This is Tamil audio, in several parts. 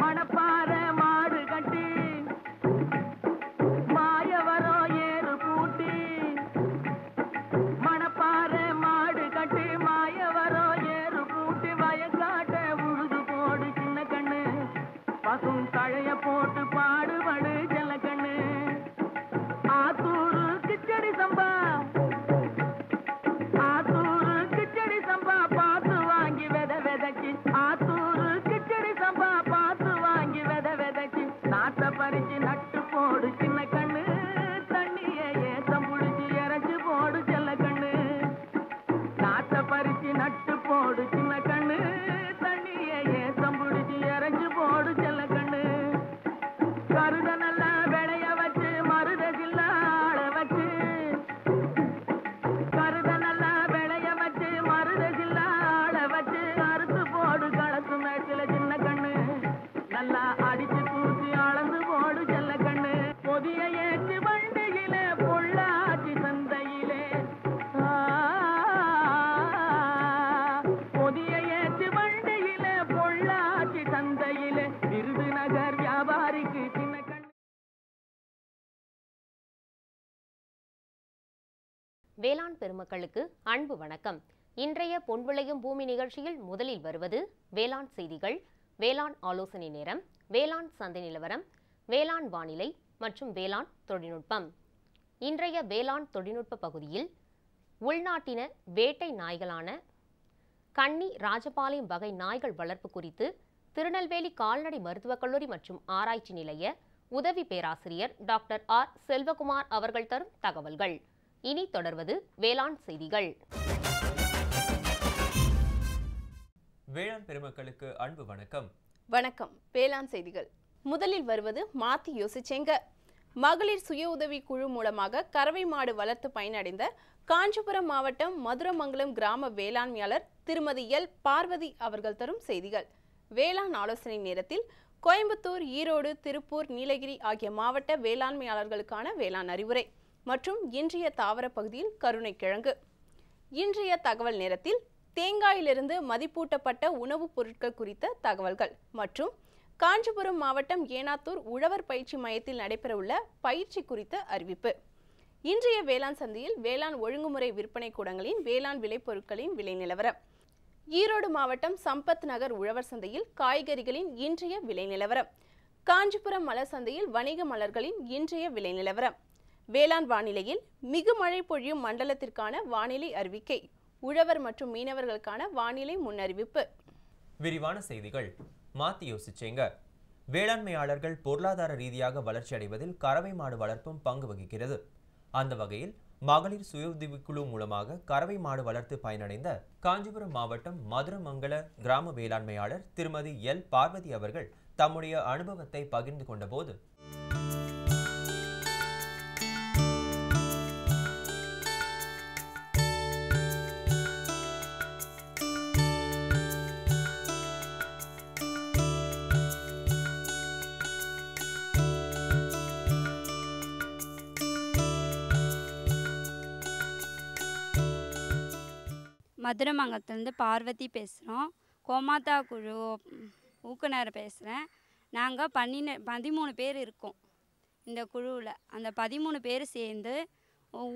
மணப்பாறை மாடு கட்டி மாயவரம் ஏறு பூட்டி மணப்பாறை மாடு கட்டி மாயவரம் ஏறு பூட்டி வயக்காட்ட உழுது போடு சின்ன கண்ணு பசும் தழைய போட்டு பாடுபடு செல்ல கண்ணு ஆத்தூரு கிச்சடி சம்பா ஆத்தூரு கிச்சடி சம்பா பார்த்து வாங்கி வித விதைச்சி ஆத்தூரு கிச்சடி சம்பா பார்த்து வாங்கி வித விதைச்சி நாட்டை பறிச்சு நட்டு போடு சின்ன கண்ணு தண்ணியை ஏத்தம் புடிச்சு இறச்சி போடு செல்ல கண்ணு நாட்டை பறிச்சு நட்டு போடு சின்ன கண்ணு தண்ணியை ஏத்தம் புடிச்சு இறச்சி போடு செல்ல கண்ணு கருத நல்லா விளைய வச்சு மருத சில்லாள வச்சு கருத நல்லா விளைய வச்சு மருத சில்லாள வச்சு அறுத்து போடு களத்து மேட்டில சின்ன கண்ணு நல்லா அடிச்சு தூசி அளந்து போடு செல்ல கண்ணு பொதிய ஏற்றி வண்டியில பொள்ளாச்சி சந்தையிலே பொதிய ஏற்றி வண்டியில பொள்ளாச்சி சந்தையிலே விருதுநகர் வியாபாரிக்கு சின்ன கண்ணு. வேளாண் பெருமக்களுக்கு அன்பு வணக்கம். இன்றைய பொன் விளையும் பூமி நிகழ்ச்சியில் முதலில் வருவது வேளாண் செய்திகள், வேளாண் ஆலோசனை நேரம், வேளாண் சந்தை நிலவரம், வேளாண் வானிலை மற்றும் வேளாண் தொழில்நுட்பம். இன்றைய வேளாண் தொழில்நுட்ப பகுதியில் உள்நாட்டின வேட்டை நாய்களான கன்னி ராஜபாளையம் வகை நாய்கள் வளர்ப்பு குறித்து திருநெல்வேலி கால்நடை மருத்துவக் கல்லூரி மற்றும் ஆராய்ச்சி நிலைய உதவி பேராசிரியர் டாக்டர் ஆர் செல்வகுமார் அவர்கள் தரும் தகவல்கள். இனி தொடர்வது வேளாண் செய்திகள். வேளாண் பெருமக்களுக்கு அன்பு வணக்கம். வணக்கம். வேளாண் செய்திகள். முதலில் வருவது மாத்தி யோசிச்சேங்க. மகளிர் சுய உதவி குழு மூலமாக கறவை மாடு வளர்த்து பயனடைந்த காஞ்சிபுரம் மாவட்டம் மதுரமங்கலம் கிராம வேளாண்மையாளர் திருமதி எல் பார்வதி அவர்கள் தரும் செய்திகள். வேளாண் ஆலோசனை நேரத்தில் கோயம்புத்தூர், ஈரோடு, திருப்பூர், நீலகிரி ஆகிய மாவட்ட வேளாண்மையாளர்களுக்கான வேளாண் அறிவுரை மற்றும் இன்றைய தாவர பகுதியில் கருணை கிழங்கு. இன்றைய தகவல் நேரத்தில் தேங்காயிலிருந்து மதிப்பூட்டப்பட்ட உணவுப் பொருட்கள் குறித்த தகவல்கள் மற்றும் காஞ்சிபுரம் மாவட்டம் ஏனாத்தூர் உழவர் பயிற்சி மையத்தில் நடைபெறவுள்ள பயிற்சி குறித்த அறிவிப்பு. இன்றைய வேளாண் சந்தையில் வேளாண் ஒழுங்குமுறை விற்பனை கூடங்களின் வேளாண் விளைபொருட்களின் விலை நிலவரம். ஈரோடு மாவட்டம் சம்பத் நகர் உழவர் சந்தையில் காய்கறிகளின் இன்றைய விலை நிலவரம். காஞ்சிபுரம் மலர் சந்தையில் வணிக மலர்களின் இன்றைய விலை நிலவரம். வேளாண் வானிலையில் மிகு மழை பொழியும் மண்டலத்திற்கான வானிலை அறிவிக்கை, உழவர் மற்றும் மீனவர்களுக்கான வானிலை முன்னறிவிப்பு. விரிவான செய்திகள். மாத்தி யோசிச்சேங்க. வேளாண்மையாளர்கள் பொருளாதார ரீதியாக வளர்ச்சி அடைவதில் கறவை மாடு வளர்ப்பும் பங்கு வகிக்கிறது. அந்த வகையில் மகளிர் சுய உதவிக்குழு மூலமாக கறவை மாடு வளர்த்து பயனடைந்த காஞ்சிபுரம் மாவட்டம் மதுரமங்கல கிராம வேளாண்மையாளர் திருமதி எல் பார்வதி அவர்கள் தம்முடைய அனுபவத்தை பகிர்ந்து கொண்டபோது, மதுரமங்கலத்துலேருந்து பார்வதி பேசுகிறோம். கோமாதா குழு ஊக்குனர் பேசுகிறேன். நாங்கள் 13 பேர் இருக்கோம் இந்த குழுவில். அந்த 13 பேர் சேர்ந்து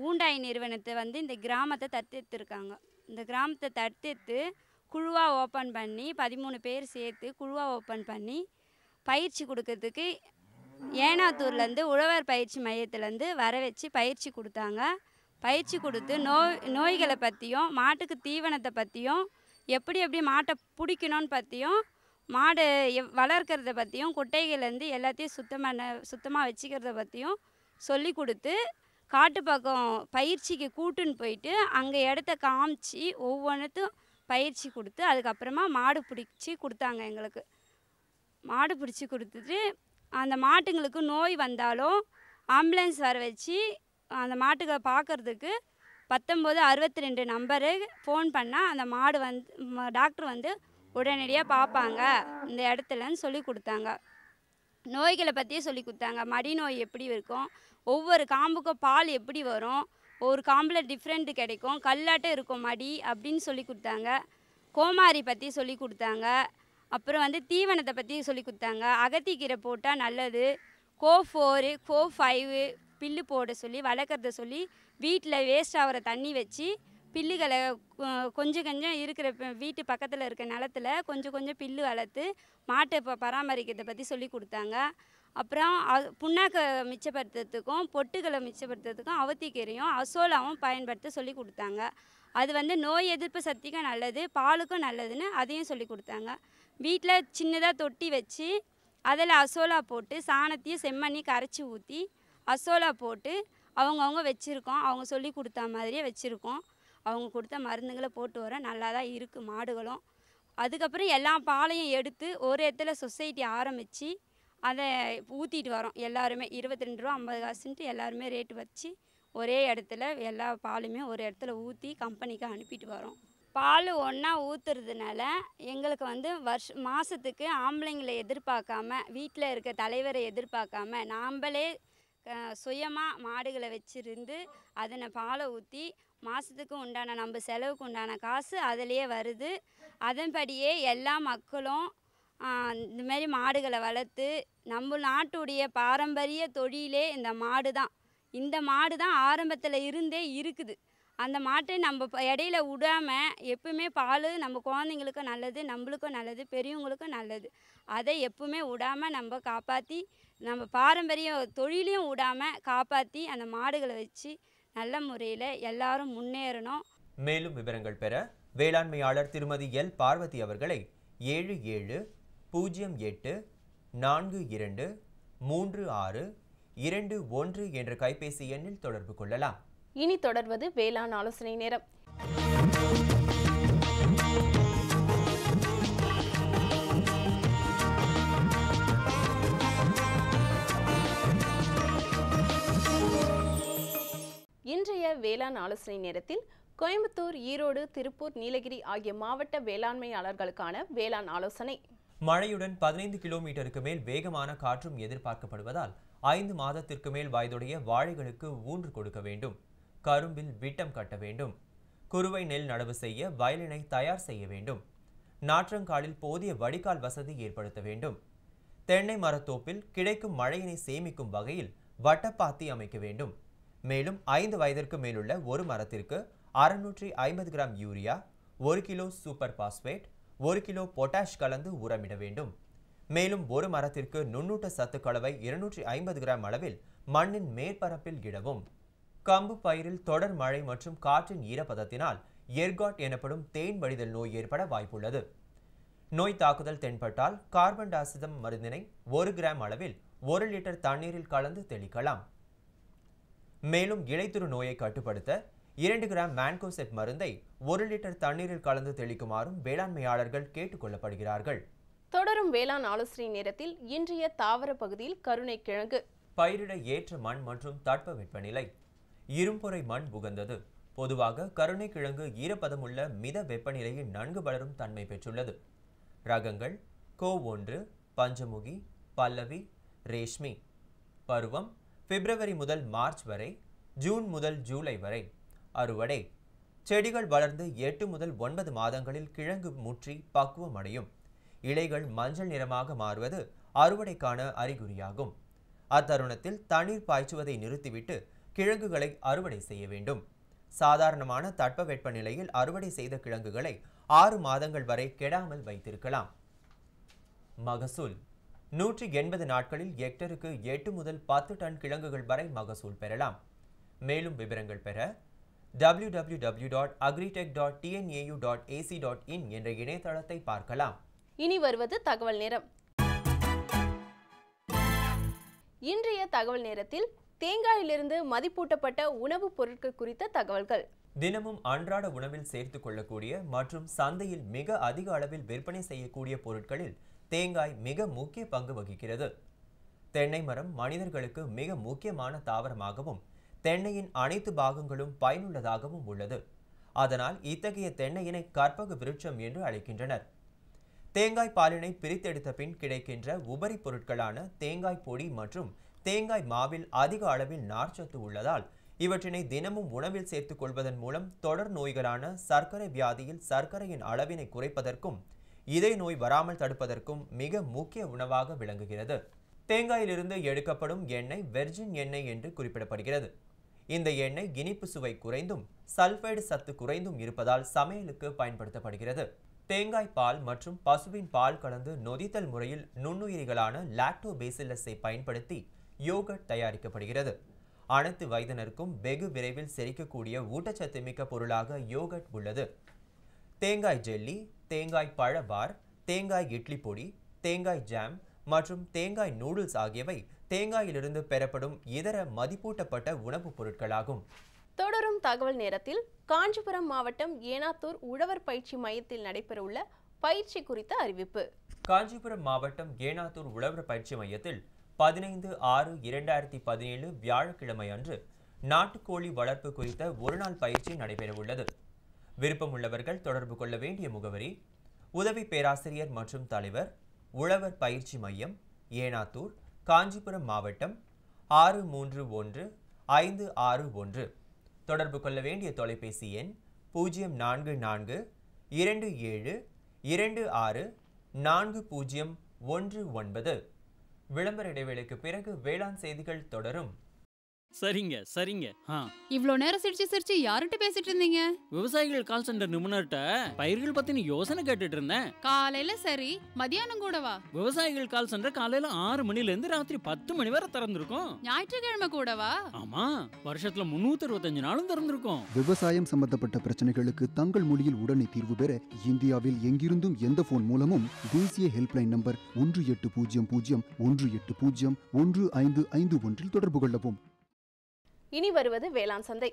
ஊண்டாய் நிறுவனத்தை இந்த கிராமத்தை தத்தெடுத்துருக்காங்க. இந்த கிராமத்தை தத்தெடுத்து குழுவாக ஓப்பன் பண்ணி 13 பேர் சேர்த்து குழுவாக ஓப்பன் பண்ணி பயிற்சி கொடுக்கறதுக்கு ஏனாத்தூர்லேருந்து உழவர் பயிற்சி மையத்துலேருந்து வர வச்சு பயிற்சி கொடுத்தாங்க. பயிற்சி கொடுத்து நோய்களை பற்றியும் மாட்டுக்கு தீவனத்தை பற்றியும் எப்படி மாட்டை பிடிக்கணும்னு பற்றியும் மாடு வளர்க்குறத பற்றியும் குட்டைகள்லேருந்து எல்லாத்தையும் சுத்தமாக வச்சுக்கிறத பற்றியும் சொல்லி கொடுத்து காட்டு பக்கம் பயிற்சிக்கு கூட்டுன்னு போயிட்டு அங்கே இடத்த காமிச்சு ஒவ்வொன்றுத்தும் பயிற்சி கொடுத்து அதுக்கப்புறமா மாடு பிடிச்சி கொடுத்தாங்க. எங்களுக்கு மாடு பிடிச்சி கொடுத்துட்டு அந்த மாட்டுங்களுக்கு நோய் வந்தாலும் ஆம்புலன்ஸ் வர வச்சு அந்த மாட்டுகளை பார்க்குறதுக்கு 1962 நம்பரு ஃபோன் பண்ணால் அந்த மாடு டாக்டர் உடனடியாக பார்ப்பாங்க இந்த இடத்துலன்னு சொல்லி கொடுத்தாங்க. நோய்களை பற்றியே சொல்லி கொடுத்தாங்க. மடி நோய் எப்படி இருக்கும், ஒவ்வொரு காம்புக்கும் பால் எப்படி வரும், ஒரு காம்பில் டிஃப்ரெண்ட்டு கிடைக்கும், கல்லாட்டம் இருக்கும் மடி அப்படின்னு சொல்லி கொடுத்தாங்க. கோமாரி பற்றி சொல்லி கொடுத்தாங்க. அப்புறம் வந்து தீவனத்தை பற்றி சொல்லி கொடுத்தாங்க. அகத்திக்கீரை போட்டால் நல்லது, கோ4 கோ5 பில்லு போட சொல்லி வளர்க்குறத சொல்லி வீட்டில் வேஸ்ட் ஆகிற தண்ணி வச்சு பில்லுகளை கொஞ்சம் கொஞ்சம் இருக்கிற வீட்டு பக்கத்தில் இருக்க நிலத்துல கொஞ்சம் கொஞ்சம் பில்லு வளர்த்து மாட்டை பராமரிக்கிறதை பற்றி சொல்லி கொடுத்தாங்க. அப்புறம் புண்ணாக்கை மிச்சப்படுத்துறதுக்கும் பொட்டுகளை மிச்சப்படுத்துறதுக்கும் அவத்திக்கீரையும் அசோலாவும் பயன்படுத்த சொல்லி கொடுத்தாங்க. அது வந்து நோய் எதிர்ப்பு சக்திக்கும் நல்லது, பாலுக்கும் நல்லதுன்னு அதையும் சொல்லி கொடுத்தாங்க. வீட்டில் சின்னதாக தொட்டி வச்சு அதில் அசோலா போட்டு சாணத்தையும் செம்மண்ணையும் கரைச்சி ஊற்றி அசோலா போட்டு அவங்கவுங்க வச்சுருக்கோம். அவங்க சொல்லி கொடுத்தா மாதிரியே வச்சுருக்கோம். அவங்க கொடுத்த மருந்துங்களை போட்டு வர நல்லா தான் இருக்குது மாடுகளும். அதுக்கப்புறம் எல்லா பாலையும் எடுத்து ஒரு இடத்துல சொசைட்டி ஆரம்பித்து அதை ஊற்றிட்டு வரோம். எல்லாருமே 22 ரூபா 50 காசுன்ட்டு எல்லாருமே ரேட்டு வச்சு ஒரே இடத்துல எல்லா பாலுமே ஒரு இடத்துல ஊற்றி கம்பெனிக்கு அனுப்பிட்டு வரோம். பால் ஒன்றா ஊற்றுறதுனால எங்களுக்கு வந்து மாதத்துக்கு ஆம்பளைங்களை எதிர்பார்க்காம வீட்டில் இருக்க தலைவரை எதிர்பார்க்காம நாம்ளே சுயமாக மாடுகளை வச்சுருந்து அதனை பாலை ஊற்றி மாதத்துக்கு உண்டான நம்ம செலவுக்கு உண்டான காசு அதிலேயே வருது. அதன்படியே எல்லா மக்களும் இந்தமாரி மாடுகளை வளர்த்து நம்ம நாட்டுடைய பாரம்பரிய தொழிலே இந்த மாடு தான். இந்த மாடு தான் ஆரம்பத்தில் இருந்தே இருக்குது. அந்த மாட்டை நம்ம இடையில விடாமல் எப்பவுமே பால் நம்ம குழந்தைங்களுக்கும் நல்லது, நம்மளுக்கும் நல்லது, பெரியவங்களுக்கும் நல்லது. அதை எப்பவுமே விடாமல் நம்ம காப்பாற்றி நம்ம பாரம்பரிய தொழிலையும் விடாமல் காப்பாற்றி அந்த மாடுகளை வச்சு நல்ல முறையில் எல்லாரும் முன்னேறணும். மேலும் விவரங்கள் பெற வேளாண்மையாளர் திருமதி எல் பார்வதி அவர்களை 7708423621 என்ற கைபேசி எண்ணில் தொடர்பு கொள்ளலாம். இனி தொடர்வது வேளாண் ஆலோசனை நேரம். இன்றைய வேளாண் ஆலோசனை நேரத்தில் கோயம்புத்தூர், ஈரோடு, திருப்பூர், நீலகிரி ஆகிய மாவட்ட வேளாண்மையாளர்களுக்கான வேளாண் ஆலோசனை. மழையுடன் 15 கிலோமீட்டருக்கு மேல் வேகமான காற்றும் எதிர்பார்க்கப்படுவதால் 5 மாதத்திற்கு மேல் வயதுடைய வாழைகளுக்கு ஊன்று கொடுக்க வேண்டும். கரும்பில் விட்டம் கட்ட வேண்டும். குறுவை நெல் நடவு செய்ய வயலினை தயார் செய்ய வேண்டும். நாற்றங்காலில் போதிய வடிகால் வசதி ஏற்படுத்த வேண்டும். தென்னை மரத்தோப்பில் கிடைக்கும் மழையினை சேமிக்கும் வகையில் வட்டப்பாத்தி அமைக்க வேண்டும். மேலும் 5 வயதிற்கு மேலுள்ள ஒரு மரத்திற்கு 650 gram urea, 1 kilo super phosphate, 1 kilo potash கலந்து உரமிட வேண்டும். மேலும் ஒரு மரத்திற்கு நுண்ணூட்ட சத்து கலவை 250 கிராம் அளவில் மண்ணின் மேற்பரப்பில் இடவும். கம்பு பயிரில் தொடர் மழை மற்றும் காற்றின் ஈரப்பதத்தினால் எர்காட் எனப்படும் தேன் வடிதல் நோய் ஏற்பட வாய்ப்புள்ளது. நோய் தாக்குதல் தென்பட்டால் கார்பன் டை ஆக்சைடு மருந்தினை 1 கிராம் அளவில் 1 லிட்டர் தண்ணீரில் கலந்து தெளிக்கலாம். மேலும் இலைத்துரு நோயை கட்டுப்படுத்த 2 கிராம் மேன்கோசெப் மருந்தை 1 லிட்டர் தண்ணீரில் கலந்து தெளிக்குமாறும் வேளாண்மையாளர்கள் கேட்டுக்கொள்ளப்படுகிறார்கள். தொடரும் வேளாண் ஆலோசனை நேரத்தில் இன்றைய தாவர பகுதியில் கருணை கிழங்கு. பயிரிட ஏற்ற மண் மற்றும் தட்பவெப்பநிலை. இரும்பொறை மண் உகந்தது. பொதுவாக கருணை கிழங்கு ஈரப்பதமுள்ள மித வெப்பநிலையில் நன்கு வளரும் தன்மை பெற்றுள்ளது. ரகங்கள் கோ1, பஞ்சமுகி, பல்லவி, ரேஷ்மி. பருவம் பிப்ரவரி முதல் மார்ச் வரை, ஜூன் முதல் ஜூலை வரை. அறுவடை செடிகள் வளர்ந்து 8 முதல் 9 மாதங்களில் கிழங்கு முற்றி பக்குவம் அடையும். இலைகள் மஞ்சள் நிறமாக மாறுவது அறுவடைக்கான அறிகுறியாகும். அத்தருணத்தில் தண்ணீர் பாய்ச்சுவதை நிறுத்திவிட்டு கிழங்குகளை அறுவடை செய்ய வேண்டும். சாதாரணமான தட்பவெப்ப நிலையில் அறுவடை செய்த கிழங்குகளை 6 மாதங்கள் வரை கெடாமல் வைத்திருக்கலாம். மகசூல் 180 நாட்களில் ஹெக்டருக்கு 8 முதல் 10 டன் கிழங்குகள் வரை மகசூல் பெறலாம். மேலும் விவரங்கள் பெற www.agritech.tnau.ac.in என்ற இணையதளத்தை பார்க்கலாம். இனி வருவது தகவல் நேரம். இன்றைய தகவல் நேரத்தில் தேங்காயிலிருந்து மதிப்பூட்டப்பட்ட உணவுப் பொருட்கள் குறித்த தகவல்கள். தினமும் அன்றாட உணவில் சேர்த்துக் கொள்ளக்கூடிய மற்றும் சந்தையில் மிக அதிக அளவில் விற்பனை செய்யக்கூடிய பொருட்களில் தேங்காய் மிக முக்கிய பங்கு வகிக்கிறது. தென்னை மரம் மனிதர்களுக்கு மிக முக்கியமான தாவரமாகவும் தென்னையின் அனைத்து பாகங்களும் பயனுள்ளதாகவும் உள்ளது. அதனால் இத்தகைய தென்னையினை கற்பக விருட்சம் என்று அழைக்கின்றனர். தேங்காய் பாலினை பிரித்தெடுத்த பின் கிடைக்கின்ற உபரி பொருட்களான தேங்காய் பொடி மற்றும் தேங்காய் மாவில் அதிக அளவில் நார்ச்சத்து உள்ளதால் இவற்றினை தினமும் உணவில் சேர்த்துக் கொள்வதன் மூலம் தொடர் நோய்களான சர்க்கரை வியாதியில் சர்க்கரையின் அளவினை குறைப்பதற்கும் இதய நோய் வராமல் தடுப்பதற்கும் மிக முக்கிய உணவாக விளங்குகிறது. தேங்காயிலிருந்து எடுக்கப்படும் எண்ணெய் வெர்ஜின் எண்ணெய் என்று குறிப்பிடப்படுகிறது. இந்த எண்ணெய் இனிப்பு சுவை குறைந்தும் சல்பைடு சத்து குறைந்தும் இருப்பதால் சமையலுக்கு பயன்படுத்தப்படுகிறது. தேங்காய் பால் மற்றும் பசுவின் பால் கலந்து நொதித்தல் முறையில் நுண்ணுயிரிகளான லாக்டோபேசிலஸை பயன்படுத்தி யோகர்ட் தயாரிக்கப்படுகிறது. அனைத்து வயதினருக்கும் வெகு விரைவில் செரிக்கக்கூடிய ஊட்டச்சத்து மிக்க பொருளாக யோகர்ட் உள்ளது. தேங்காய் ஜெல்லி, தேங்காய் பழ பார், தேங்காய் இட்லி பொடி, தேங்காய் ஜாம் மற்றும் தேங்காய் நூடுல்ஸ் ஆகியவை தேங்காயிலிருந்து பெறப்படும் இதர மதிப்பூட்டப்பட்ட உணவுப் பொருட்களாகும். தொடரும் தகவல் நேரத்தில் காஞ்சிபுரம் மாவட்டம் ஏனாத்தூர் உழவர் பயிற்சி மையத்தில் நடைபெறவுள்ள பயிற்சி குறித்த அறிவிப்பு. காஞ்சிபுரம் மாவட்டம் ஏனாத்தூர் உழவர் பயிற்சி மையத்தில் 15/6/2017 வியாழக்கிழமை அன்று நாட்டுக்கோழி வளர்ப்பு குறித்த ஒருநாள் பயிற்சி நடைபெறவுள்ளது. விருப்பமுள்ளவர்கள் தொடர்பு கொள்ள வேண்டிய முகவரி: உதவி பேராசிரியர் மற்றும் தலைவர், உழவர் பயிற்சி மையம், ஏனாத்தூர், காஞ்சிபுரம் மாவட்டம் 631561. தொடர்பு கொள்ள வேண்டிய தொலைபேசி எண் 0442626419. விளம்பர இடைவேளைக்கு பிறகு வேளாண் செய்திகள் தொடரும். சரிங்க சரிங்க. இவ்ளோ நேரம் சிரிச்சு யார்கிட்ட பேசிட்டு இருந்தீங்க? விவசாயிகள் கால் சென்டர் நிபுணர்கிட்ட பயிர்கள் பத்தின யோசனை கேட்டுட்டு இருந்தேன். காலையில சரி, மதியானம் கூடவா? விவசாயிகள் கால் சென்டர் காலையில 6 மணில இருந்து ராத்திரி 10 மணி வரை திறந்திருக்கும். ஞாயிற்றுக்கிழமை கூடவா? ஆமா, வருஷத்துல 365 நாளும் திறந்திருக்கும். விவசாயம் சம்பந்தப்பட்ட பிரச்சனைகளுக்கு தங்கள் மொழியில் உடனே தீர்வு பெற இந்தியாவில் எங்கிருந்தும் எந்த போன் மூலமும் தேசிய ஹெல்ப்லைன் நம்பர் 1800-180-1551 தொடர்பு கொள்ளவும். இனி வருவது வேளாண் சந்தை.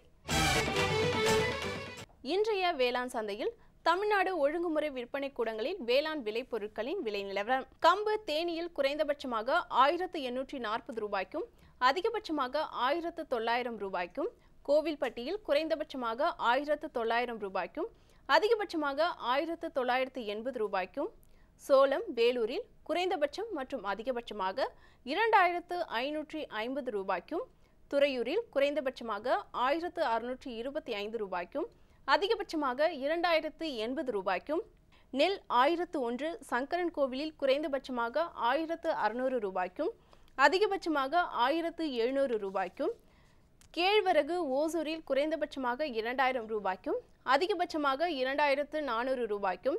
இன்றைய வேளாண் சந்தையில் தமிழ்நாடு ஒழுங்குமுறை விற்பனை கூடங்களில் வேளாண் விளைபொருட்களின் விலை நிலவரம். கம்பு தேனியில் குறைந்தபட்சமாக 1840 ரூபாய்க்கும் அதிகபட்சமாக 1900 ரூபாய்க்கும், கோவில்பட்டியில் குறைந்தபட்சமாக 1900 ரூபாய்க்கும் அதிகபட்சமாக 1980 ரூபாய்க்கும், சோளம் வேலூரில் குறைந்தபட்சம் மற்றும் அதிகபட்சமாக 2550 ரூபாய்க்கும், துறையூரில் குறைந்தபட்சமாக 1625 ரூபாய்க்கும் அதிகபட்சமாக 2080 ரூபாய்க்கும், நெல் 1001 சங்கரன் கோவிலில் குறைந்தபட்சமாக 1600 ரூபாய்க்கும் அதிகபட்சமாக 1700 ரூபாய்க்கும், கேழ்வரகு ஓசூரில் குறைந்தபட்சமாக 2000 ரூபாய்க்கும் அதிகபட்சமாக 2400 ரூபாய்க்கும்,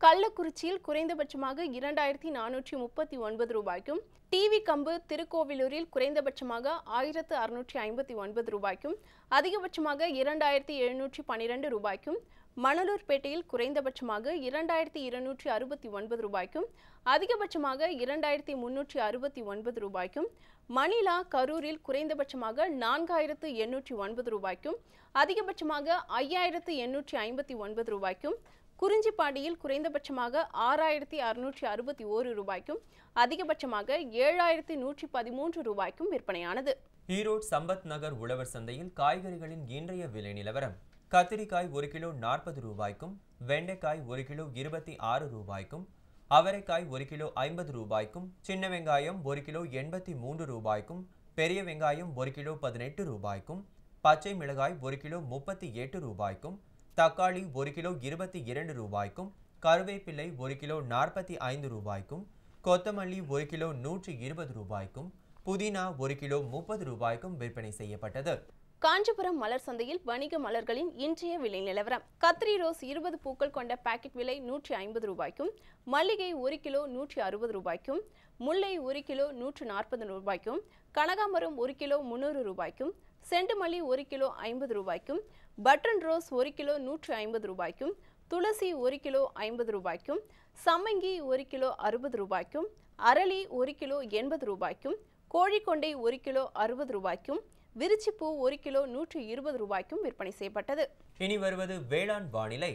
கள்ளக்குறிச்சியில் குறைந்தபட்சமாக 2439 ரூபாய்க்கும், டிவி கம்பு திருக்கோவிலூரில் குறைந்தபட்சமாக 1659 ரூபாய்க்கும் அதிகபட்சமாக 2712 ரூபாய்க்கும், மணலூர்பேட்டையில் குறைந்தபட்சமாக 2269 ரூபாய்க்கும் அதிகபட்சமாக 2369 ரூபாய்க்கும், மணிலா கரூரில் குறைந்தபட்சமாக 4809 ரூபாய்க்கும் அதிகபட்சமாக 5859 ரூபாய்க்கும், குறிஞ்சிப்பாடியில் குறைந்தபட்சமாக 6661 ரூபாய்க்கும் அதிகபட்சமாக 7113 ரூபாய்க்கும் விற்பனையானது. ஈரோடு சம்பத் நகர் உழவர் சந்தையில் காய்கறிகளின் இன்றைய விலை நிலவரம். கத்திரிக்காய் 1 கிலோ 40 ரூபாய்க்கும், வெண்டைக்காய் 1 கிலோ 26 ரூபாய்க்கும், அவரைக்காய் 1 கிலோ 50 ரூபாய்க்கும், சின்ன வெங்காயம் 1 கிலோ 83 ரூபாய்க்கும், பெரிய வெங்காயம் 1 கிலோ 18 ரூபாய்க்கும், பச்சை மிளகாய் 1 கிலோ 38 ரூபாய்க்கும், தக்காளி 1 கிலோ 22 ரூபாய்க்கும், கருவேப்பிலை 1 கிலோ 45 ரூபாய்க்கும், கொத்தமல்லி 1 கிலோ 120 ரூபாய்க்கும், புதினா 1 கிலோ 30 ரூபாய்க்கும் விற்பனை செய்யப்பட்டது. காஞ்சிபுரம் மலர் சந்தையில் வணிக மலர்களின் இன்றைய விலை நிலவரம். கத்திரி ரோஸ் 20 பூக்கள் கொண்ட பாக்கெட் விலை 150 ரூபாய்க்கும், மல்லிகை 1 கிலோ 160 ரூபாய்க்கும், முல்லை 1 கிலோ 140 ரூபாய்க்கும், கனகாமரம் 1 கிலோ 300 ரூபாய்க்கும், செண்டுமல்லி 1 கிலோ 50 ரூபாய்க்கும், பட்டன் ரோஸ் 1 கிலோ 150 ரூபாய்க்கும், துளசி 1 கிலோ 50 ரூபாய்க்கும், சம்மங்கி 1 கிலோ 60 ரூபாய்க்கும், அரளி 1 கிலோ 80 ரூபாய்க்கும், கோழிக்கொண்டை 1 கிலோ 60 ரூபாய்க்கும், விரிச்சிப்பூ 1 கிலோ 120 ரூபாய்க்கும் விற்பனை செய்யப்பட்டது. இனி வருவது வேளாண் வானிலை.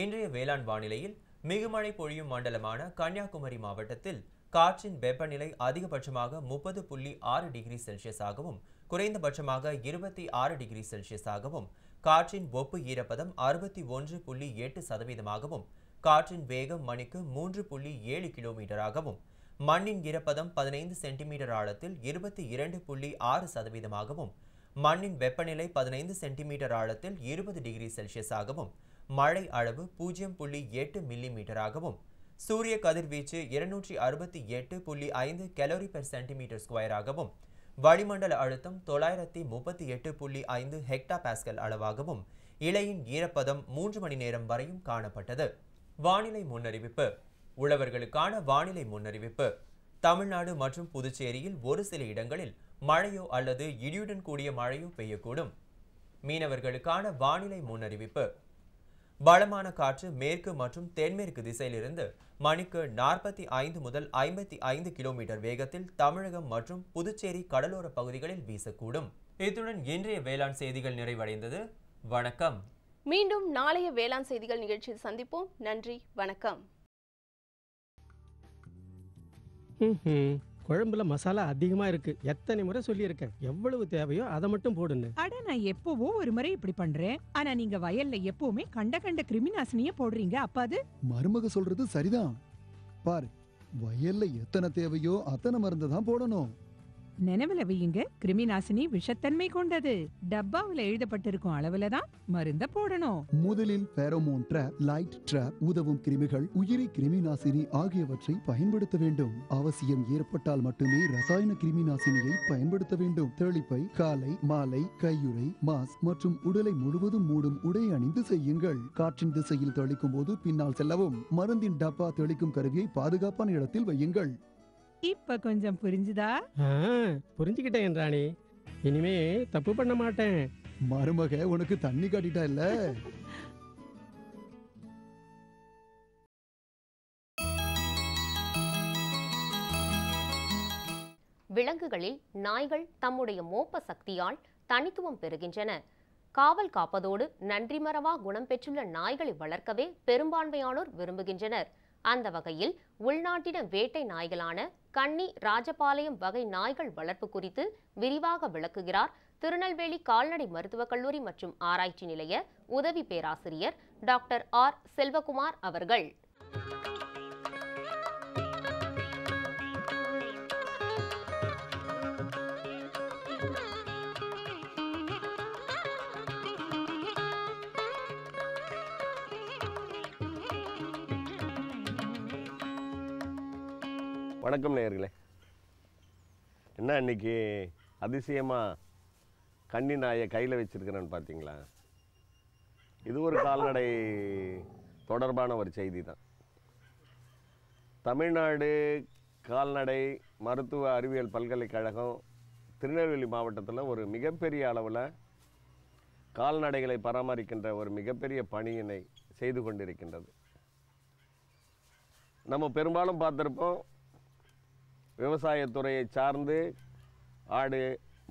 இன்றைய வேளாண் வானிலையில் மிகுமழை பொழியும் மண்டலமான கன்னியாகுமரி மாவட்டத்தில் காற்றின் வெப்பநிலை அதிகபட்சமாக 30.6 டிகிரி செல்சியஸாகவும் குறைந்தபட்சமாக 26 டிகிரி செல்சியஸாகவும், காற்றின் ஒப்பு ஈரப்பதம் 61.8%, காற்றின் வேகம் மணிக்கு 3.7 கிலோமீட்டராகவும், மண்ணின் ஈரப்பதம் 15 சென்டிமீட்டர் ஆழத்தில் 22.6%ஆகவும், மண்ணின் வெப்பநிலை 15 சென்டிமீட்டர் ஆழத்தில் 20 டிகிரி செல்சியஸாகவும், மழை அளவு 0.8 மில்லிமீட்டராகவும், சூரிய கதிர்வீச்சு 268.5 கலோரி பெர் சென்டிமீட்டர் ஸ்கொயராகவும், வளிமண்டல அழுத்தம் 938.5 ஹெக்டா பாஸ்கல் அளவாகவும், இலையின் ஈரப்பதம் 3 மணி நேரம் வரையும் காணப்பட்டது. வானிலை முன்னறிவிப்பு. உழவர்களுக்கான வானிலை முன்னறிவிப்பு. தமிழ்நாடு மற்றும் புதுச்சேரியில் ஒரு சில இடங்களில் மழையோ அல்லது இடியுடன் கூடிய மழையோ பெய்யக்கூடும். மீனவர்களுக்கான வானிலை முன்னறிவிப்பு. பலமான காற்று மேற்கு மற்றும் தென்மேற்கு திசையிலிருந்து மணிக்கு 45 முதல் 55 கிலோமீட்டர் வேகத்தில் தமிழகம் மற்றும் புதுச்சேரி கடலோர பகுதிகளில் வீசக்கூடும். இத்துடன் இன்றைய வேளாண் செய்திகள் நிறைவடைந்தது. வணக்கம். மீண்டும் நாளைய வேளாண் செய்திகள் நிகழ்ச்சியில் சந்திப்போம். நன்றி, வணக்கம். குழம்புல மசாலா அதிகமா இருக்கு. எத்தனை முறை சொல்லியிருக்கேன், எவ்வளவு தேவையோ அதை மட்டும் போடுன்னு. அட, நான் எப்பவோ ஒரு முறை இப்படி பண்றேன். ஆனா நீங்க வயல்ல எப்பவுமே கண்ட கிருமிநாசினிய போடுறீங்க. அப்ப அது மருமக சொல்றது சரிதான். பாரு, வயல்ல எத்தனை தேவையோ அத்தனை மருந்து தான் போடணும். நினைவுல வையுங்க, கிருமிநாசினி விஷத்தன்மை கொண்டது. டப்பாவுல எழுதப்பட்டிருக்கும் அளவுல தான் மருந்த போடணும். முதலில் ஃபெரோமோன் ட்ராப், லைட் ட்ராப், உதவும் கிருமிகள், உயிரி கிருமிநாசினி ஆகியவற்றை பயன்படுத்த வேண்டும். அவசியம் ஏற்பட்டால் மட்டுமே ரசாயன கிருமிநாசினியை பயன்படுத்த வேண்டும். தெளிப்பை காலை மாலை கையுறை, மாஸ்க் மற்றும் உடலை முழுவதும் மூடும் உடை அணிந்து செய்யுங்கள். காற்றின் திசையில் தெளிக்கும் போது பின்னால் செல்லவும். மருந்தின் டப்பா தெளிக்கும் கருவியை பாதுகாப்பான இடத்தில் வையுங்கள். இப்ப கொஞ்சம் புரிஞ்சுதா? புரிஞ்சுக்கிட்டேன் ராணி. இனிமே தப்பு பண்ண மாட்டேன். மருமக உனக்கு தண்ணி காட்டிட்டா இல்ல. விலங்குகளில் நாய்கள் தம்முடைய மோப்ப சக்தியால் தனித்துவம் பெறுகின்றன. காவல் காப்பதோடு நன்றி மறவா குணம் பெற்றுள்ள நாய்களை வளர்க்கவே பெரும்பான்மையானோர் விரும்புகின்றனர். அந்த வகையில் உள்நாட்டின வேட்டை நாய்களான கன்னி, ராஜபாளையம் வகை நாய்கள் வளர்ப்பு குறித்து விரிவாக விளக்குகிறார் திருநெல்வேலி கால்நடை மருத்துவக் கல்லூரி மற்றும் ஆராய்ச்சி நிலைய உதவி பேராசிரியர் டாக்டர் ஆர் செல்வகுமார் அவர்கள். வணக்கம் நேயர்களே. என்ன இன்னைக்கு அதிசயமாக கன்னி நாயை கையில் வச்சுருக்கிறேன்னு பார்த்தீங்களா? இது ஒரு கால்நடை தொடர்பான ஒரு செய்தி தான். தமிழ்நாடு கால்நடை மருத்துவ அறிவியல் பல்கலைக்கழகம் திருநெல்வேலி மாவட்டத்தில் ஒரு மிகப்பெரிய அளவில் கால்நடைகளை பராமரிக்கின்ற ஒரு மிகப்பெரிய பணியினை செய்து கொண்டிருக்கின்றது. நம்ம பெரும்பாலும் பார்த்துருப்போம், விவசாயத்துறையை சார்ந்து ஆடு,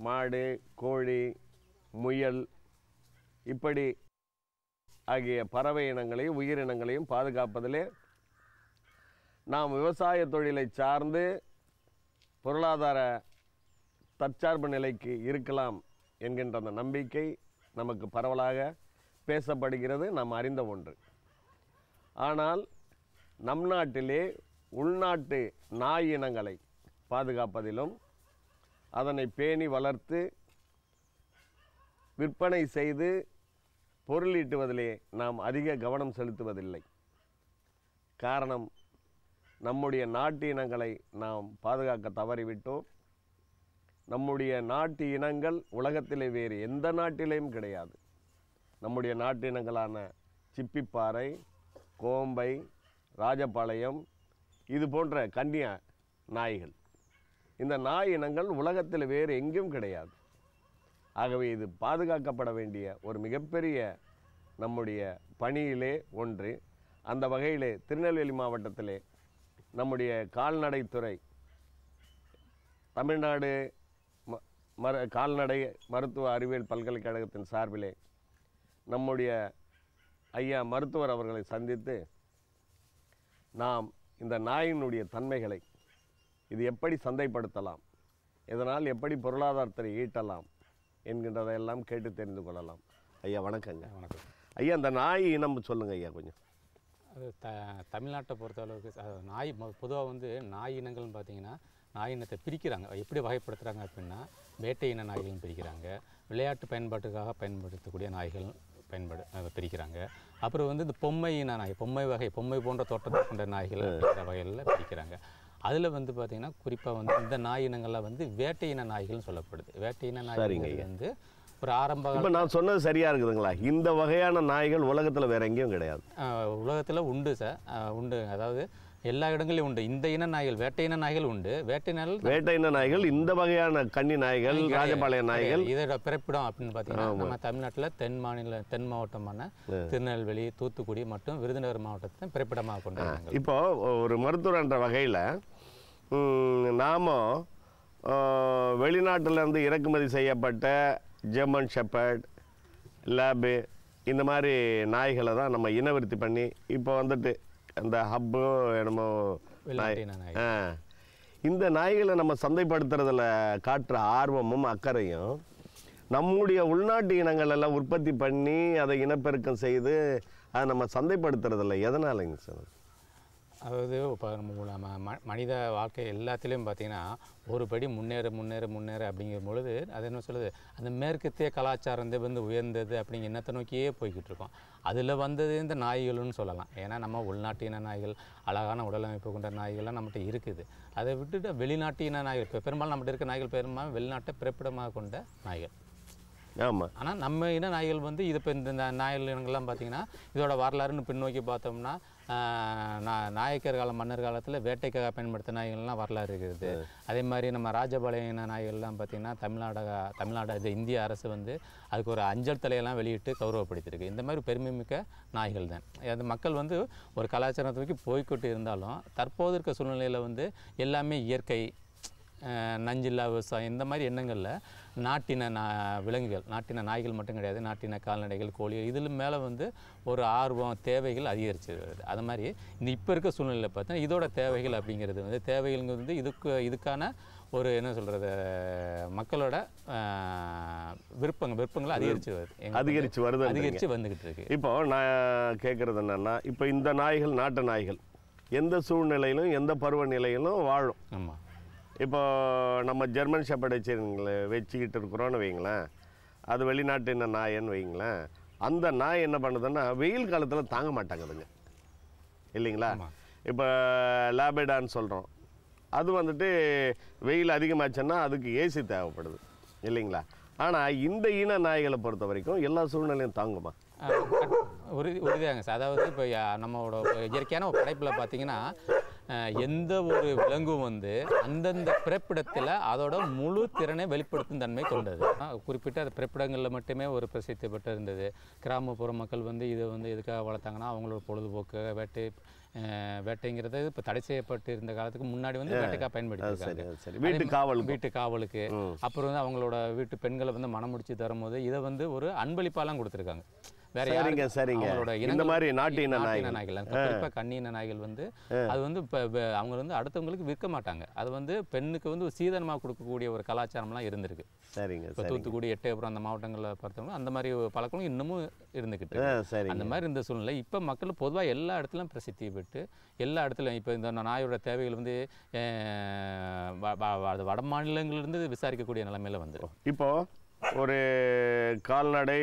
மாடு, கோழி, முயல் இப்படி ஆகிய பறவை இனங்களையும் உயிரினங்களையும் பாதுகாப்பதிலே நாம் விவசாய தொழிலை சார்ந்து பொருளாதார தற்சார்பு நிலைக்கு இருக்கலாம் என்கின்ற அந்த நம்பிக்கை நமக்கு பரவலாக பேசப்படுகிறது, நாம் அறிந்த ஒன்று. ஆனால் நம் நாட்டிலே உள்நாட்டு நாய் இனங்களை பாதுகாப்பதிலும் அதனை பேணி வளர்த்து விற்பனை செய்து பொருளீட்டுவதிலே நாம் அதிக கவனம் செலுத்துவதில்லை. காரணம், நம்முடைய நாட்டு இனங்களை நாம் பாதுகாக்க தவறிவிட்டோம். நம்முடைய நாட்டு இனங்கள் உலகத்திலே வேறு எந்த நாட்டிலேயும் கிடையாது. நம்முடைய நாட்டு இனங்களான சிப்பிப்பாறை, கோம்பை, ராஜபாளையம் இது போன்ற கன்னியா நாய்கள், இந்த நாய் இனங்கள் உலகத்தில் வேறு எங்கேயும் கிடையாது. ஆகவே இது பாதுகாக்கப்பட வேண்டிய ஒரு மிகப்பெரிய நம்முடைய பணியிலே ஒன்று. அந்த வகையிலே திருநெல்வேலி மாவட்டத்திலே நம்முடைய கால்நடைத்துறை தமிழ்நாடு கால்நடை மருத்துவ அறிவியல் பல்கலைக்கழகத்தின் சார்பிலே நம்முடைய ஐயா மருத்துவர் அவர்களை சந்தித்து நாம் இந்த நாயினுடைய தன்மைகளை, இது எப்படி சந்தைப்படுத்தலாம், இதனால் எப்படி பொருளாதாரத்தை ஈட்டலாம் என்கின்றதையெல்லாம் கேட்டு தெரிந்து கொள்ளலாம். ஐயா வணக்கங்க. வணக்கம் ஐயா. இந்த நாய் இனம் சொல்லுங்க ஐயா கொஞ்சம். அது தமிழ்நாட்டை பொறுத்தளவுக்கு நாய் பொதுவாக வந்து நாய் இனங்கள்னு பார்த்தீங்கன்னா நாய் இனத்தை பிரிக்கிறாங்க. எப்படி வகைப்படுத்துகிறாங்க அப்படின்னா வேட்டை இன நாய்கள்னு பிரிக்கிறாங்க, விளையாட்டு பயன்பாட்டுக்காக பயன்படுத்தக்கூடிய நாய்கள் பிரிக்கிறாங்க. அப்புறம் வந்து இந்த பொம்மை இன நாய், பொம்மை போன்ற தோற்றத்தை கொண்ட நாய்கள் அப்படிங்கிற வகையில் பிரிக்கிறாங்க. அதில் வந்து பார்த்திங்கன்னா குறிப்பாக வந்து இந்த நாய் இனங்கள்லாம் வந்து வேட்டை இன நாய்கள்னு சொல்லப்படுது. வேட்டை இன நாய்கள் வந்து ஒரு ஆரம்ப இப்போ நான் சொன்னது சரியாக இருக்குதுங்களா? இந்த வகையான நாய்கள் உலகத்தில் வேறு எங்கேயும் கிடையாது. உலகத்தில் உண்டு சார், உண்டு. அதாவது எல்லா இடங்களையும் உண்டு. இந்த இன நாய்கள், வேட்டை இன நாய்கள் உண்டு. வேட்டை இன நாய்கள் இந்த வகையான கன்னி நாய்கள், ராஜபாளைய நாய்கள் இதோட பிறப்பிடம் அப்படின்னு பார்த்தீங்கன்னா நம்ம தமிழ்நாட்டில் தென் மாவட்டமான திருநெல்வேலி, தூத்துக்குடி மற்றும் விருதுநகர் மாவட்டத்தை பிறப்பிடமாக கொண்டாங்க. இப்போ ஒரு மருத்துவர் என்ற வகையில் நாம வெளிநாட்டிலேருந்து இறக்குமதி செய்யப்பட்ட ஜெர்மன் ஷெப்பர்ட், லேபு இந்த மாதிரி நாய்களை தான் நம்ம இனவிருத்தி பண்ணி இப்போ வந்துட்டு அந்த ஹப்பு என்னமோ நாய், இந்த நாய்களை நம்ம சந்தைப்படுத்துறதுல காட்டுற ஆர்வமும் அக்கறையும் நம்முடைய உள்நாட்டு இனங்கள் எல்லாம் உற்பத்தி பண்ணி அதை இனப்பெருக்கம் செய்து அதை நம்ம சந்தைப்படுத்துறதில்ல. எதனாலங்க சார்? அதாவது இப்போ நம்ம மனித வாழ்க்கை எல்லாத்துலேயும் பார்த்திங்கன்னா ஒரு படி முன்னேற அப்படிங்கிற பொழுது அது என்ன சொல்லுது, அந்த மேற்கத்திய கலாச்சாரம் வந்து உயர்ந்தது அப்படிங்கிற எண்ணத்தை நோக்கியே போய்கிட்டு இருக்கோம். அதில் வந்தது இந்த நாய்கள்னு சொல்லலாம். ஏன்னா நம்ம உள்நாட்டின நாய்கள், அழகான உடலமைப்பு கொண்ட நாய்கள்லாம் நம்மகிட்ட இருக்குது. அதை விட்டுட்டு வெளிநாட்டின நாய்கள், இப்போ பெரும்பாலும் நம்மகிட்ட இருக்க நாய்கள் பெரும்பாலும் வெளிநாட்டை பிறப்பிடமாக கொண்ட நாய்கள். ஆமாம். ஆனால் நம்ம இன நாய்கள் வந்து இது இப்போ இந்த நாய்கள் இனங்கள்லாம் பார்த்திங்கன்னா இதோட வரலாறுன்னு பின்னோக்கி பார்த்தோம்னா நாயக்கர் கால மன்னர் காலத்தில் வேட்டைக்காக பயன்படுத்த நாய்கள்லாம் வரலாறு இருக்குது. அதே மாதிரி நம்ம ராஜபாளைய இன நாய்கள்லாம் பார்த்திங்கன்னா தமிழ்நாடு இது இந்திய அரசு வந்து அதுக்கு ஒரு அஞ்சல் தலையெல்லாம் வெளியிட்டு கௌரவப்படுத்தியிருக்கு. இந்த மாதிரி பெருமைமிக்க நாய்கள் தான். அது மக்கள் வந்து ஒரு கலாச்சாரத்தை நோக்கி போய்கிட்டு இருந்தாலும் தற்போது இருக்க சூழ்நிலையில் வந்து எல்லாமே இயற்கை, நஞ்சில்லா விவசாயம் இந்த மாதிரி எண்ணங்களில் நாட்டின விலங்குகள், நாட்டின நாய்கள் மட்டும் கிடையாது, நாட்டின கால்நடைகள், கோழிகள் இதில் மேலே வந்து ஒரு ஆர்வம், தேவைகள் அதிகரிச்சு வருது. அது மாதிரி இந்த இப்போ இருக்க சூழ்நிலையில் பார்த்தீங்கன்னா இதோட தேவைகள் அப்படிங்கிறது வந்து தேவைகள் வந்து இதுக்கான ஒரு என்ன சொல்கிறது மக்களோட விருப்பங்கள் அதிகரித்து வந்துக்கிட்டு இருக்கு. இப்போ நான் கேட்குறது என்னென்னா, இப்போ இந்த நாய்கள் நாட்டு நாய்கள் எந்த சூழ்நிலையிலும் எந்த பருவநிலையிலும் வாழும். ஆமாம். இப்போ நம்ம ஜெர்மன் ஷெப்பர்ட் வச்சுக்கிட்டு இருக்கிறோன்னு வைங்களேன், அது வெளிநாட்டு என்ன நாயன்னு வைங்களேன், அந்த நாய் என்ன பண்ணுதுன்னா வெயில் காலத்தில் தாங்க மாட்டாங்குதுங்க இல்லைங்களா? இப்போ லேபடான்னு சொல்கிறோம், அது வந்துட்டு வெயில் அதிகமாச்சுன்னா அதுக்கு ஏசி தேவைப்படுது இல்லைங்களா? ஆனால் இந்த இன நாய்களை பொறுத்த வரைக்கும் எல்லா சூழ்நிலையும் தாங்குமா? உறுதியாங்க சார். அதாவது இப்போ நம்மளோட இயற்கையான ஒரு படைப்பில் பார்த்தீங்கன்னா எந்த ஒரு விலங்கும் வந்து அந்தந்த பிறப்பிடத்தில் அதோட முழு திறனை வெளிப்படுத்தும் தன்மை கொண்டது. குறிப்பிட்ட அந்த பிறப்பிடங்களில் மட்டுமே ஒரு பிரசித்தி பெற்று இருந்தது. கிராமப்புற மக்கள் வந்து இதை வந்து எதுக்காக வளர்த்தாங்கன்னா அவங்களோட பொழுதுபோக்கு வேட்டைங்கிறது இப்போ தடை செய்யப்பட்டு இருந்த காலத்துக்கு முன்னாடி வந்து வேட்டைக்காக பயன்படுத்திருக்காங்க. வீட்டு காவலுக்கு. அப்புறம் வந்து அவங்களோட வீட்டு பெண்களை வந்து மனம் முடிச்சு தரும்போது இதை வந்து ஒரு அன்பளிப்பாலாம் கொடுத்துருக்காங்க. வேற அவங்களோட இந்த மாதிரி நாட்டு இன நாய்கள், குறிப்பாக கன்னி இன நாய்கள் வந்து அது வந்து இப்போ அவங்க வந்து அடுத்தவங்களுக்கு விற்க மாட்டாங்க. அது வந்து பெண்ணுக்கு வந்து சீதனமாக கொடுக்கக்கூடிய ஒரு கலாச்சாரம்லாம் இருந்திருக்கு. சரிங்க. இப்போ தூத்துக்குடி, எட்டயபுரம் அந்த மாவட்டங்களில் பார்த்தோம்னா அந்த மாதிரி பழக்கம் இன்னமும் இருந்துக்கிட்டு அந்த மாதிரி இருந்த சூழ்நிலை இப்போ மக்கள் பொதுவாக எல்லா இடத்துலையும் பிரசித்தி பெற்று எல்லா இடத்துலையும் இப்போ இந்த நாயோட தேவைகள் வந்து வட மாநிலங்களிலிருந்து விசாரிக்கக்கூடிய நிலைமையில் வந்துடும். இப்போது ஒரு கால்நடை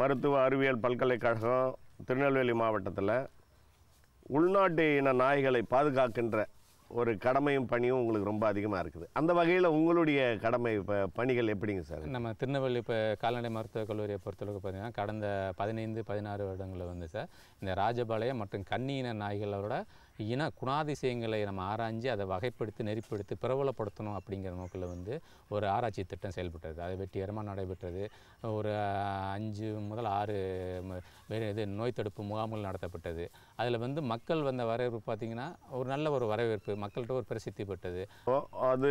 மருத்துவ அறிவியல் பல்கலைக்கழகம் திருநெல்வேலி மாவட்டத்தில் உள்நாட்டு இன நாய்களை பாதுகாக்கின்ற ஒரு கடமையும் பணியும் உங்களுக்கு ரொம்ப அதிகமாக இருக்குது. அந்த வகையில் உங்களுடைய கடமை பணிகள் எப்படிங்க சார்? நம்ம திருநெல்வேலி இப்போ கால்நடை மருத்துவக் கல்லூரியை பொறுத்தளவுக்கு பார்த்தீங்கன்னா கடந்த 15-16 வருடங்களில் வந்து சார் இந்த ராஜபாளையம் மற்றும் கன்னி இன நாய்களோட இன குணாதிசயங்களை நம்ம ஆராய்ஞ்சு அதை வகைப்படுத்தி நெறிப்படுத்தி பிரபலப்படுத்தணும் அப்படிங்கிற நோக்கில் வந்து ஒரு ஆராய்ச்சி திட்டம் செயல்பட்டது. அது வெற்றிகரமாக நடைபெற்றது. ஒரு 5 முதல் 6 நோய் தடுப்பு முகாம்கள் நடத்தப்பட்டது. அதில் வந்து மக்கள் வந்த வரவேற்பு பார்த்திங்கன்னா ஒரு நல்ல ஒரு வரவேற்பு, மக்கள்கிட்ட ஒரு பிரசித்தி பெற்றது. அது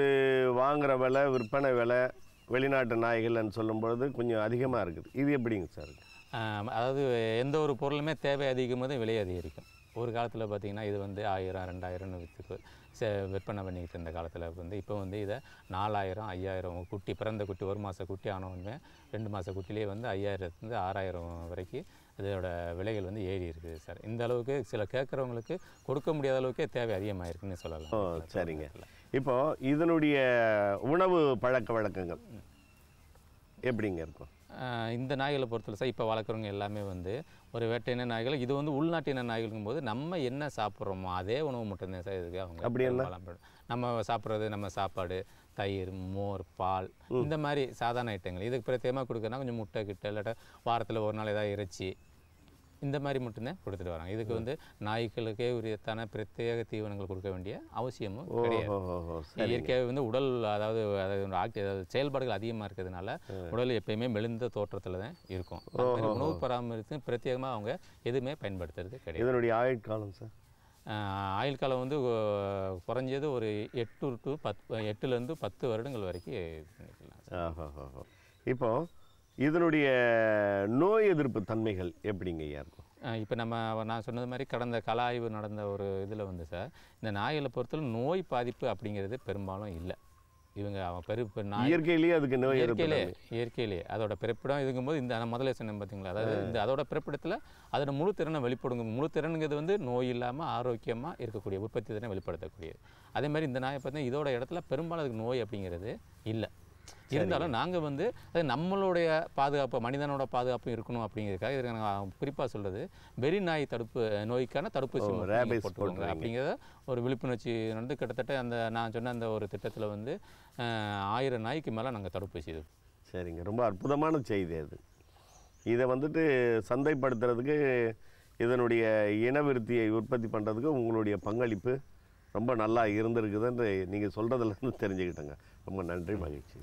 வாங்குகிற விலை, விற்பனை விலை வெளிநாட்டு நாய்கள்னு சொல்லும்பொழுது கொஞ்சம் அதிகமாக இருக்குது. இது எப்படிங்க சார்? அதாவது எந்த ஒரு பொருளுமே தேவை அதிகமாக விலை அதிகரிக்கும். ஒரு காலத்தில் பார்த்திங்கன்னா இது வந்து 1000 2000 விற்றுக்கு விற்பனை பண்ணிக்கிட்டு இருந்த காலத்தில் வந்து இப்போ வந்து இதை 4000 5000 குட்டி பிறந்த குட்டி 1 மாத குட்டி ஆனவொன்னே 2 மாத குட்டிலே வந்து 5000 6000 வரைக்கும் இதோட விலைகள் வந்து ஏறி இருக்குது சார். இந்த அளவுக்கு சில கேட்குறவங்களுக்கு கொடுக்க முடியாத அளவுக்கே தேவை அதிகமாக இருக்குன்னு சொல்லலாம். சரிங்க. இப்போ இதனுடைய உணவு பழக்க வழக்கங்கள் எப்படிங்க இருக்கும்? இந்த நாய்களை பொறுத்தவரை சார் இப்போ வளர்க்குறவங்க எல்லாமே வந்து ஒரு வேட்டையின நாய்கள், இது வந்து உள்நாட்டின நாய்களுங்கும் போது நம்ம என்ன சாப்பிட்றோமோ அதே உணவு மட்டும்தான் சார் இதுக்கு அவங்க அப்படி நம்ம சாப்பிட்றது நம்ம சாப்பாடு, தயிர், மோர், பால் இந்த மாதிரி சாதாரண ஐட்டங்கள். இதுக்கு பிரத்யேகமாக கொடுக்குறதுனா கொஞ்சம் முட்டை கிட்ட இல்லாட்ட வாரத்தில் ஒரு நாள் ஏதாவது இறைச்சி இந்த மாதிரி மட்டும்தான் கொடுத்துட்டு வராங்க. இதுக்கு வந்து நாய்களுக்கே உரியத்தான பிரத்யேக தீவனங்கள் கொடுக்க வேண்டிய அவசியமும் கிடையாது. இயற்கையாக வந்து உடல் அதாவது செயல்பாடுகள் அதிகமாக இருக்கிறதுனால உடல் எப்பயுமே மெலிந்த தோற்றத்தில் தான் இருக்கும். உணவு பராமரித்து பிரத்யேகமாக அவங்க எதுவுமே பயன்படுத்துறது கிடையாது. இதனுடைய ஆயுட்காலம் சார்? ஆயுள் காலம் வந்து குறைஞ்சது ஒரு 8 to 10 வருடங்கள் வரைக்கும் பண்ணிக்கலாம். இப்போ இதனுடைய நோய் எதிர்ப்பு தன்மைகள் எப்படிங்க ஐயா இருக்கும்? இப்போ நான் சொன்னது மாதிரி கடந்த கள ஆய்வு நடந்த ஒரு இதில் வந்து சார் இந்த நாய்களை பொறுத்தவரை நோய் பாதிப்பு அப்படிங்கிறது பெரும்பாலும் இல்லை. இவங்க இயற்கையிலேயே அதுக்கு நோய் இயற்கையிலேயே அதோட பிறப்பிடம் இதுங்கும்போது இந்த முதல்ல சொன்னேன் பார்த்தீங்களா, அதாவது அதோட பிறப்பிடத்தில் அதோட முழு திறனை வெளிப்படுங்க. முழு திறனுங்கிறது வந்து நோய் இல்லாமல் ஆரோக்கியமாக இருக்கக்கூடிய உற்பத்தி திறனை வெளிப்படுத்தக்கூடியது. அதே மாதிரி இந்த நாயை பார்த்தீங்கன்னா இதோட இடத்துல பெரும்பாலும் அதுக்கு நோய் அப்படிங்கிறது இல்லை. இருந்தாலும் நாங்கள் வந்து அது நம்மளுடைய பாதுகாப்பு, மனிதனோட பாதுகாப்பும் இருக்கணும் அப்படிங்கிறதுக்காக இதுக்கு நாங்கள் குறிப்பாக சொல்கிறது வெறி நாய் தடுப்பு நோய்க்கான தடுப்பூசி போட்டுருவாங்க அப்படிங்கிறத ஒரு விழிப்புணர்ச்சி நடந்து கிட்டத்தட்ட அந்த நான் சொன்ன அந்த ஒரு திட்டத்தில் வந்து 1000 நாய்க்கு மேலே நாங்கள் தடுப்பூசி இது. சரிங்க, ரொம்ப அற்புதமான செய்தி அது. இதை வந்துட்டு சந்தைப்படுத்துறதுக்கு இதனுடைய இனவிருத்தியை உற்பத்தி பண்ணுறதுக்கு உங்களுடைய பங்களிப்பு ரொம்ப நல்லா இருந்திருக்குதுன்னு நீங்கள் சொல்கிறதுலேருந்து தெரிஞ்சுக்கிட்டேங்க. ரொம்ப நன்றி, மகிழ்ச்சி.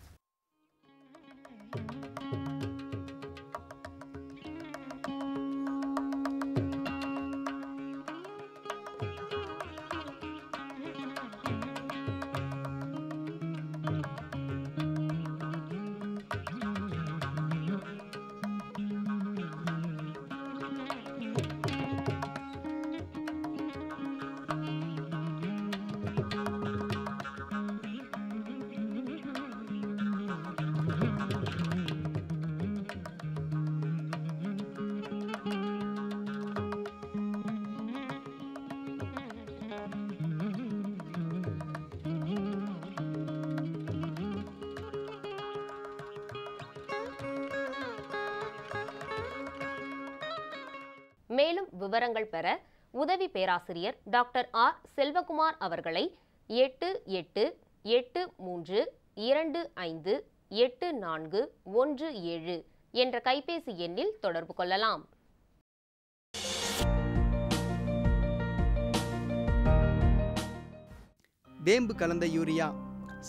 மேலும் விவரங்கள் பெற உதவி பேராசிரியர் டாக்டர் ஆர் செல்வகுமார் அவர்களை 8882525417 என்ற கைபேசி எண்ணில் தொடர்பு கொள்ளலாம். வேம்பு கலந்த யூரியா.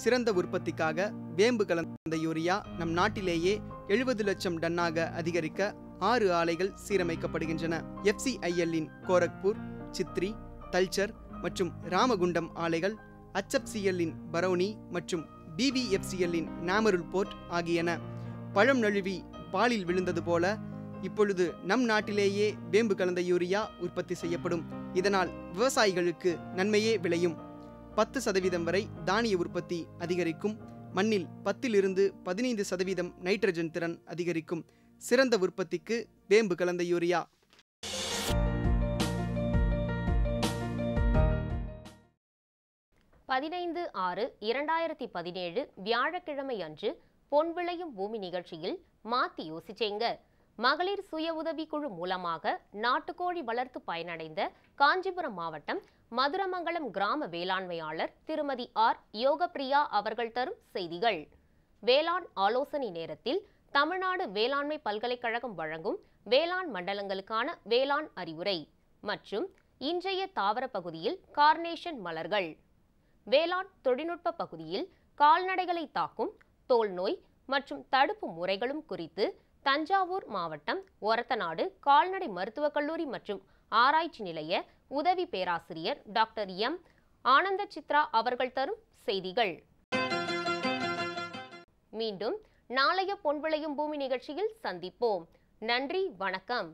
சிறந்த உற்பத்திக்காக வேம்பு கலந்த யூரியா நம் நாட்டிலேயே 70 லட்சம் டன்னாக அதிகரிக்க 6 ஆலைகள் சீரமைக்கப்படுகின்றன. FCIL-இன் கோரக்பூர், சித்ரி, தல்ச்சர் மற்றும் ராமகுண்டம் ஆலைகள், HFCL-இன் பரௌனி மற்றும் BVFCL-இன் நாமருல் போர்ட் ஆகியன. பழம் நழுவி பாலில் விழுந்தது போல இப்பொழுது நம் நாட்டிலேயே வேம்பு கலந்த யூரியா உற்பத்தி செய்யப்படும். இதனால் விவசாயிகளுக்கு நன்மையே விளையும். 10% வரை தானிய உற்பத்தி அதிகரிக்கும். மண்ணில் 10 to 15% நைட்ரஜன் திறன் அதிகரிக்கும். சிறந்த உற்பத்திக்கு வேம்பு கலந்த யூரியா. பதினைந்து 6/2017 வியாழக்கிழமை அன்று பொன் விளையும் பூமி நிகழ்ச்சியில் மாத்தி யோசிச்சேங்க. மகளிர் சுய உதவிக்குழு மூலமாக நாட்டுக்கோழி வளர்த்து பயனடைந்த காஞ்சிபுரம் மாவட்டம் மதுரமங்கலம் கிராம வேளாண்மையாளர் திருமதி ஆர் யோகப்பிரியா அவர்கள் தரும் செய்திகள். வேளாண் ஆலோசனை நேரத்தில் தமிழ்நாடு வேளாண்மை பல்கலைக்கழகம் வழங்கும் வேளாண் மண்டலங்களுக்கான வேளாண் அறிவுரை மற்றும் இன்றைய தாவர பகுதியில் கார்னேஷன் மலர்கள், வேளாண் தொழில்நுட்ப பகுதியில் கால்நடைகளை தாக்கும் தோல் நோய் மற்றும் தடுப்பு முறைகளும் குறித்து தஞ்சாவூர் மாவட்டம் ஒரத்தநாடு கால்நடை மருத்துவக் கல்லூரி மற்றும் ஆராய்ச்சி நிலைய உதவி பேராசிரியர் டாக்டர் எம் ஆனந்த சித்ரா அவர்கள் தரும் செய்திகள். மீண்டும் நாளைய பொன் விளையும் பூமி நிகழ்ச்சியில் சந்திப்போம். நன்றி, வணக்கம்.